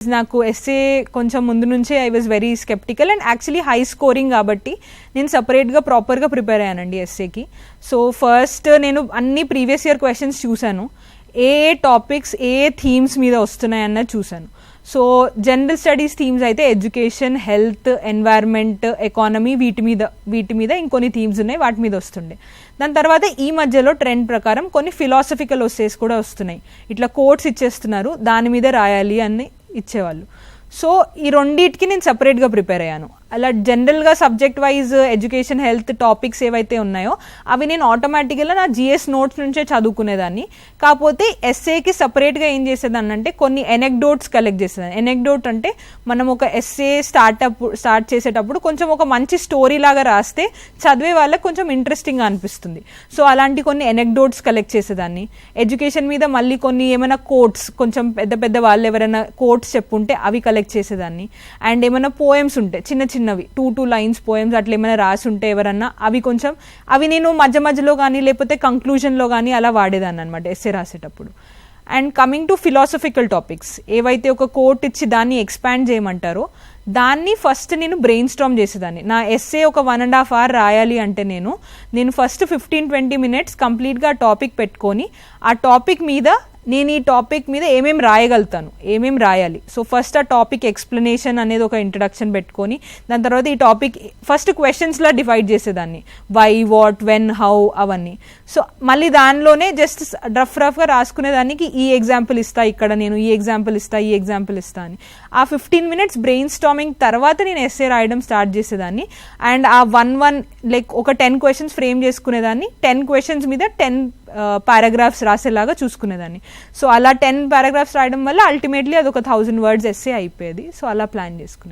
నాకు ఎస్ఏ కొంచెం ముందు నుంచే I was very sceptical and actually high scoring కాబట్టి నేను సపరేట్గా ప్రాపర్గా ప్రిపేర్ అయ్యానండి ఎస్ఏకి. సో ఫస్ట్ నేను అన్ని ప్రీవియస్ ఇయర్ క్వశ్చన్స్ చూశాను, ఏ టాపిక్స్ ఏ థీమ్స్ మీద వస్తున్నాయన్నది చూశాను. సో జనరల్ స్టడీస్ థీమ్స్ అయితే ఎడ్యుకేషన్, హెల్త్, ఎన్వైర్న్మెంట్, ఎకానమీ వీటి మీద ఇంకొన్ని థీమ్స్ ఉన్నాయి, వాటి మీద వస్తుండే. దాని తర్వాత ఈ మధ్యలో ట్రెండ్ ప్రకారం కొన్ని ఫిలాసఫికల్ ఎస్సేస్ కూడా వస్తున్నాయి, ఇట్లా కోట్స్ ఇచ్చేస్తున్నారు, దాని మీద రాయాలి అని ఇచ్చేవాళ్ళు. సో ఈ రెండింటికి నేను సపరేట్గా ప్రిపేర్ అయ్యాను. అలా జనరల్గా subject wise education, health topics ఏవైతే ఉన్నాయో అవి నేను ఆటోమేటిక్గా నా జిఎస్ నోట్స్ నుంచే చదువుకునేదాన్ని. కాకపోతే ఎస్ఏకి సపరేట్గా ఏం చేసేదాన్ని అంటే కొన్ని ఎనెక్డోట్స్ కలెక్ట్ చేసేదాన్ని. ఎనెక్డోట్ అంటే మనం ఒక ఎస్ఏ స్టార్ట్ చేసేటప్పుడు కొంచెం ఒక మంచి స్టోరీ లాగా రాస్తే చదివే వాళ్ళకి కొంచెం ఇంట్రెస్టింగ్గా అనిపిస్తుంది. సో అలాంటి కొన్ని ఎనెక్డోట్స్ కలెక్ట్ చేసేదాన్ని. ఎడ్యుకేషన్ మీద మళ్ళీ కొన్ని ఏమైనా కోట్స్, కొంచెం పెద్ద పెద్ద వాళ్ళు ఎవరైనా కోట్స్ చెప్పుంటే అవి కలెక్ట్ చేసేదాన్ని. అండ్ ఏమైనా పోయమ్స్ ఉంటే చిన్న చిన్నవి 2 lines పోయమ్స్ అట్లా ఏమైనా రాసి ఉంటే ఎవరన్నా అవి నేను మధ్యలో కానీ లేకపోతే కంక్లూజన్లో కానీ అలా వాడేదాన్ని అనమాట ఎస్సే రాసేటప్పుడు. And coming to philosophical topics, ఏవైతే ఒక కోట్ ఇచ్చి దాన్ని ఎక్స్పాండ్ చేయమంటారో దాన్ని ఫస్ట్ నేను బ్రెయిన్ స్టార్మ్ చేసేదాన్ని. నా ఎస్సే ఒక 1.5 hour రాయాలి అంటే నేను ఫస్ట్ 15-20 minutes కంప్లీట్గా ఆ టాపిక్ పెట్టుకొని ఆ టాపిక్ మీద నేను ఈ టాపిక్ మీద ఏమేమి రాయగలుగుతాను, ఏమేమి రాయాలి. సో ఫస్ట్ ఆ టాపిక్ ఎక్స్ప్లెనేషన్ అనేది ఒక ఇంట్రడక్షన్ పెట్టుకొని దాని తర్వాత ఈ టాపిక్ ఫస్ట్ క్వశ్చన్స్లా డివైడ్ చేసేదాన్ని, వై, వాట్, వెన్, హౌ అవన్నీ. సో మళ్ళీ దానిలోనే జస్ట్ రఫ్గా రాసుకునేదానికి ఈ ఎగ్జాంపుల్ ఇస్తా, ఇక్కడ నేను ఈ ఎగ్జాంపుల్ ఇస్తా అని. ఆ 15 minutes బ్రెయిన్ స్టార్మింగ్ తర్వాత నేను ఎస్సే రాయడం స్టార్ట్ చేసేదాన్ని. అండ్ ఆ 1 లైక్ ఒక 10 questions ఫ్రేమ్ చేసుకునేదాన్ని. 10 questions మీద 10 paragraphs రాసేలాగా చూసుకునేదాన్ని. సో అలా 10 paragraphs రాయడం వల్ల అల్టిమేట్లీ అది ఒక 1000 words ఎస్సే అయిపోయేది. సో అలా ప్లాన్ చేసుకునేది.